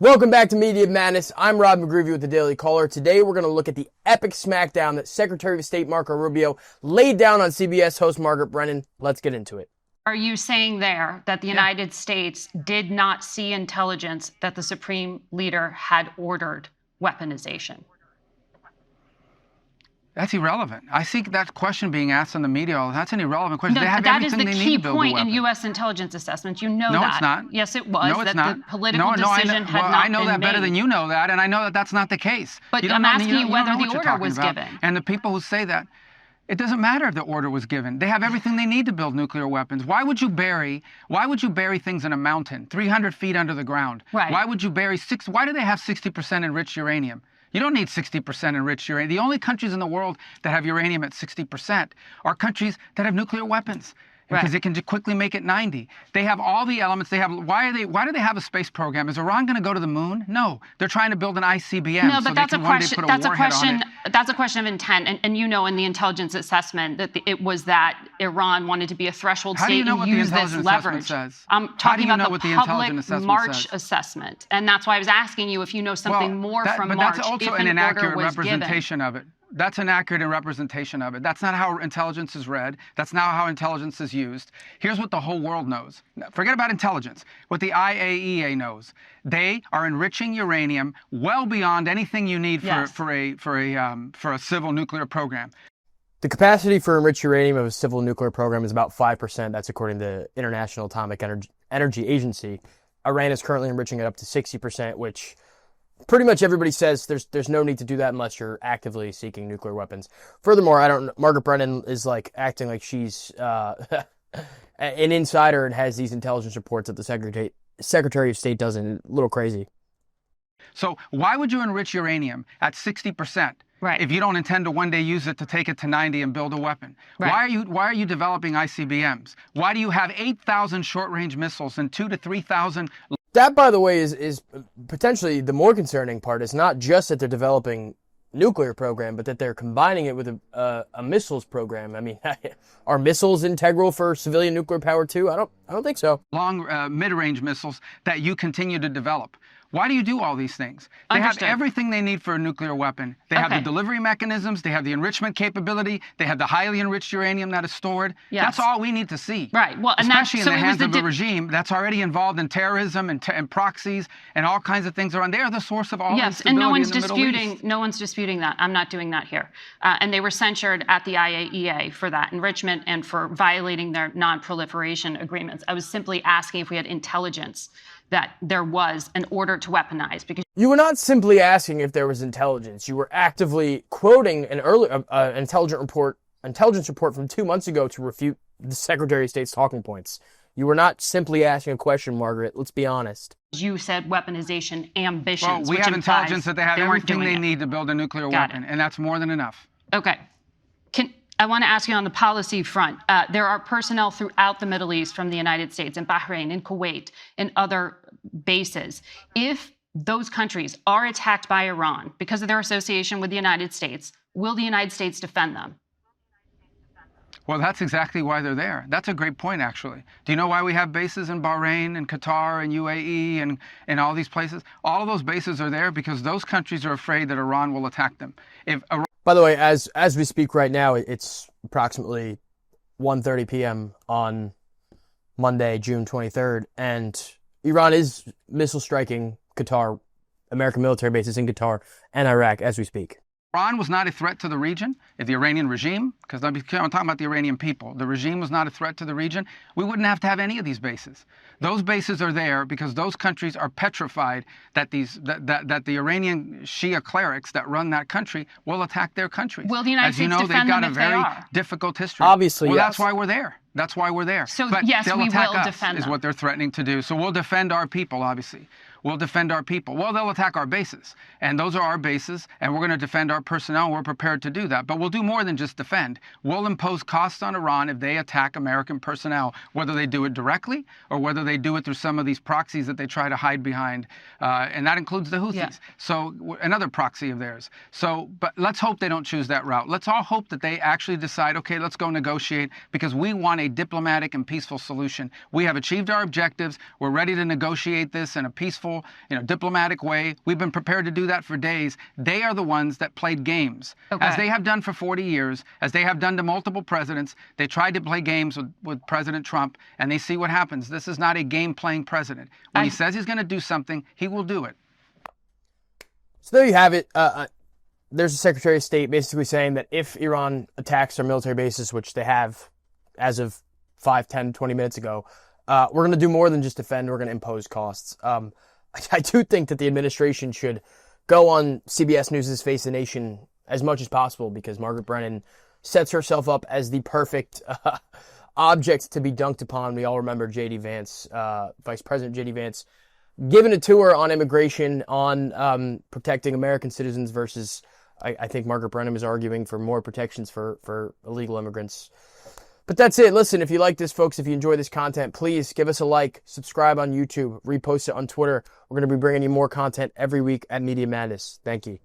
Welcome back to Media Madness. I'm Rob McGreevy with the Daily Caller. Today we're going to look at the epic smackdown that Secretary of State Marco Rubio laid down on CBS host Margaret Brennan. Let's get into it. Are you saying there that the United States did not see intelligence that the Supreme Leader had ordered weaponization? That's irrelevant. I see that question being asked in the media. That's an irrelevant question. No, they have that is everything the they key need to build a point weapon. in U.S. intelligence assessments. You know no, that. No, it's not. Yes, it was. No, it's that not. The political decision had not been made. I know that better than you know that, and I know that that's not the case. But I'm asking you whether the order was given. And the people who say that, it doesn't matter if the order was given. They have everything they need to build nuclear weapons. Why would you bury things in a mountain, 300 feet under the ground? Right. Why would you bury why do they have 60% enriched uranium? You don't need 60% enriched uranium. The only countries in the world that have uranium at 60% are countries that have nuclear weapons. Because they can quickly make it 90. They have all the elements. They have. Why do they have a space program? Is Iran going to go to the moon? No, they're trying to build an ICBM. No, but so that's a question. That's a question. It. That's a question of intent. And you know, in the intelligence assessment, that it was that Iran wanted to be a threshold state and use this leverage. I'm talking about the public March assessment, and that's why I was asking you if you know something more from March. But that's also an inaccurate representation of it. That's an accurate representation of it. That's not how intelligence is read. That's not how intelligence is used. Here's what the whole world knows. Forget about intelligence. What the IAEA knows. They are enriching uranium well beyond anything you need for a civil nuclear program. The capacity for enriched uranium of a civil nuclear program is about 5%. That's according to the International Atomic Energy Agency. Iran is currently enriching it up to 60%, which pretty much everybody says there's no need to do that unless you're actively seeking nuclear weapons. Furthermore, Margaret Brennan is acting like she's an insider and has these intelligence reports that the Secretary of State doesn't. A little crazy. So why would you enrich uranium at 60%? Right. If you don't intend to one day use it to take it to 90 and build a weapon? Right. Why are you developing ICBMs? Why do you have 8,000 short-range missiles and 2,000 to 3,000? That, by the way, is potentially the more concerning part. It's not just that they're developing nuclear program, but that they're combining it with a missiles program. I mean, are missiles integral for civilian nuclear power too? I don't think so. Long mid-range missiles that you continue to develop. Why do you do all these things? They have everything they need for a nuclear weapon. They have the delivery mechanisms. They have the enrichment capability. They have the highly enriched uranium that is stored. Yes. That's all we need to see. Right. Well, especially in the hands of a regime that's already involved in terrorism and proxies and all kinds of things around. They are the source of all instability in the Middle East. No one's disputing that. I'm not doing that here. And they were censured at the IAEA for that enrichment and for violating their non-proliferation agreements. I was simply asking if we had intelligence that there was an order to weaponize. Because you were not simply asking if there was intelligence. You were actively quoting an earlier intelligence report from 2 months ago to refute the Secretary of State's talking points. You were not simply asking a question, Margaret. Let's be honest. You said weaponization ambitions. Well, we have intelligence that they have everything they need to build a nuclear weapon, and that's more than enough. Okay. I want to ask you on the policy front. There are personnel throughout the Middle East from the United States, in Bahrain, in Kuwait, and other bases. If those countries are attacked by Iran because of their association with the United States, will the United States defend them? Well, that's exactly why they're there. That's a great point, actually. Do you know why we have bases in Bahrain and Qatar and UAE and all these places? All of those bases are there because those countries are afraid that Iran will attack them. By the way, as we speak right now, it's approximately 1:30 p.m. on Monday, June 23rd, and Iran is missile striking Qatar, American military bases in Qatar and Iraq as we speak. Iran was not a threat to the region. If the Iranian regime, because I'm talking about the Iranian people, the regime was not a threat to the region, we wouldn't have to have any of these bases. Those bases are there because those countries are petrified that the Iranian Shia clerics that run that country will attack their countries. Will the United States defend them if they are? As you know, they've got a very difficult history. Obviously, well, yes. That's why we're there. That's why we're there. So, but yes, we will defend them. Is what they're threatening to do. So we'll defend our people, obviously. We'll defend our people. Well, they'll attack our bases. And those are our bases, and we're going to defend our personnel, and we're prepared to do that. But we'll do more than just defend. We'll impose costs on Iran if they attack American personnel, whether they do it directly or whether they do it through some of these proxies that they try to hide behind. And that includes the Houthis. Yeah. So another proxy of theirs. So, but let's hope they don't choose that route. Let's all hope that they actually decide, okay, let's go negotiate, because we want a diplomatic and peaceful solution. We have achieved our objectives. We're ready to negotiate this in a peaceful peaceful, diplomatic way. We've been prepared to do that for days. They are the ones that played games, as they have done for 40 years, as they have done to multiple presidents. They tried to play games with President Trump, and they see what happens. This is not a game-playing president. When he says he's going to do something, he will do it. So there you have it. There's a Secretary of State basically saying that if Iran attacks our military bases, which they have as of 5, 10, 20 minutes ago, we're going to do more than just defend. We're going to impose costs. I do think that the administration should go on CBS News' Face the Nation as much as possible, because Margaret Brennan sets herself up as the perfect object to be dunked upon. We all remember J.D. Vance, Vice President J.D. Vance, giving a tour on immigration, on protecting American citizens versus, I think Margaret Brennan is arguing for more protections for illegal immigrants. But that's it. Listen, if you like this, folks, if you enjoy this content, please give us a like, subscribe on YouTube, repost it on Twitter. We're going to be bringing you more content every week at Media Madness. Thank you.